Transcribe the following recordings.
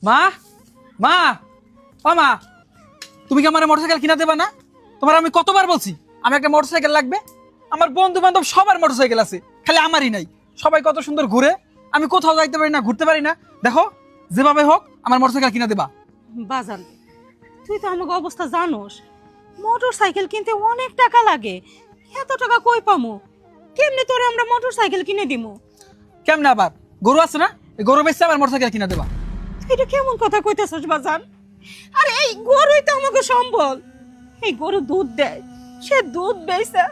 মা মা ও মা, তুমি কি আমার মোটরসাইকেল কিনা দেবা না? তোমার আমি কতবার বলছি আমি একটা মোটরসাইকেল লাগবে। আমার বন্ধু বান্ধব সবার মোটরসাইকেল আছে, খালি আমারই নাই। সবাই কত সুন্দর ঘুরে, আমি কোথাও যাইতে পারি না, ঘুরতে পারি না। দেখো যেভাবে হোক আমার মোটরসাইকেল কিনা দেবা। বাজান, তুই তো আমাকে অবস্থা জানোস, মোটর সাইকেল কিনতে অনেক টাকা লাগে। এত টাকা কই পামু? কেমনে তোরে আমরা মোটর সাইকেল কিনে দিমু? কেমনে আবার? গরু আছে না, এই গরু বেচছে আমার মোটরসাইকেল কিনা দেবা। এটা কেমন কথা কইতেছস বাজান? আরে এই গরুই তো আমাকে সম্বল। এই গরু দুধ দেয়, সে দুধ বেচে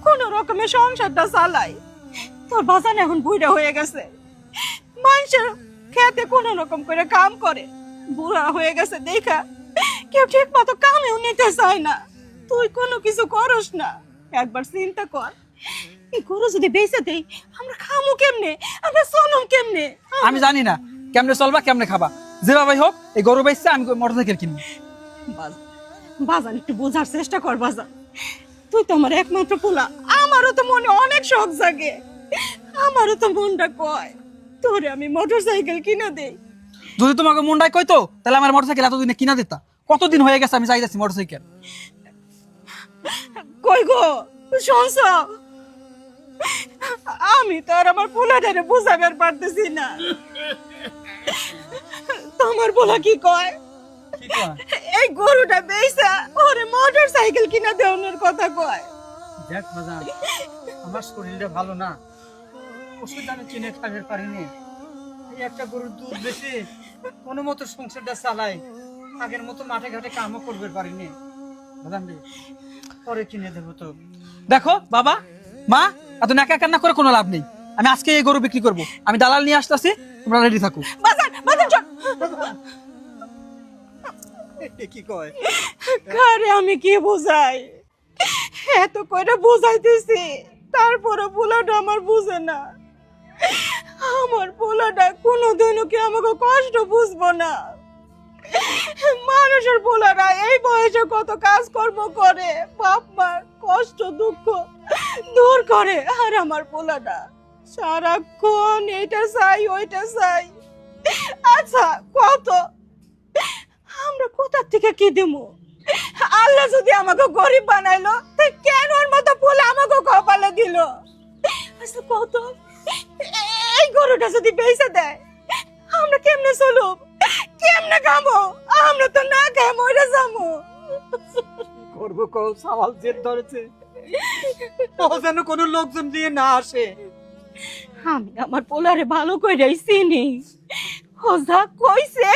কোন রকমের সংসারটা চালায়। তোর বাজান এখন বুড়া হয়ে গেছে, মানুষের খেতে কোন রকম করে কাম করে। বুড়া হয়ে গেছে দেখা কেউ ঠিক মতো কামেও নিতে চায় না। তুই কোনো কিছু করস না, একবার চিন্তা কর। এই গরু যদি বেচে দেই, আমরা খামু কেমনে, আমরা চলুম কেমনে? আমি জানি না কেমনে চলবা কেমনে খাবা, যেভাবে হোক এই গরু বেচছে আমি মোটরসাইকেল কিনবো। বাজান একটু বোঝার চেষ্টা কর বাজান, তুই তো আমার একমাত্র পোলা। আমারও তো মনে অনেক শখ জাগে, আমারও তো মনটা কয় তোরে আমি মোটরসাইকেল কিনে দেই। যদি তোমাকে মুন্ডায় কইতো তাহলে আমার মোটরসাইকেল এতদিনে কিনা দিতা। কতদিন হয়ে গেছে আমি চাইতেছি মোটরসাইকেল। কই গো শুনছ? আমি তো আর আমার পোলাটারে বুঝাবার পারতেছি না। তোমার পোলা কি কয়? এই গরুটা বেচা ওরে মোটরসাইকেল কিনা দেওয়ার কথা কয়। দেখ বাজান, আমার শরীরটা ভালো না, ওষুধ আমি কিনে খাবে পারিনি। এই একটা গরুর দুধ বেশি কোনো মতো সংসারটা চালাই, আগের মতো মাঠে ঘাটে কামও করবে পারিনি। বাজান রে, পরে কিনে দেবো তো। দেখো বাবা মা, এত নাকা কান্না করে কোনো লাভ নেই। আমি আজকে এই গরু বিক্রি করব, আমি দালাল নিয়ে আসতেছি, তোমরা রেডি থাকো। বাজান বাজান চল। কি কয়? কারে আমি কি বুঝাই? এত কইরা বুঝাইতেছি, তারপরে পোলাটা আমার বুঝে না। আমার পোলাটা কোনোদিনও কি আমাকে কষ্ট বুঝবো না? মানুষের পোলারা এই বয়সে কত কাজকর্ম করে, বাপ মার কষ্ট দুঃখ দূর করে, আর আমার পোলাটা সারাক্ষণ এটা চাই ওইটা চাই। আচ্ছা কত আমরা কোথা থেকে কি দেবো? আল্লাহ যদি আমাকে গরিব বানাইলো, তো কেন ওর মতো পোলা আমাকে কপালে দিল? আচ্ছা কত এই গরুটা যদি বেঁচে দেয়, আমরা কেমনে চলুম, কেমনে খাবো? আমরা তো না খেয়ে মরে যাবো। করবো কও, সওয়াল জেদ ধরেছে, ও যেন কোনো লোকজন দিয়ে না আসে। আমি আমার পোলারে ভালো কইরাই চিনি, ও যা কইছে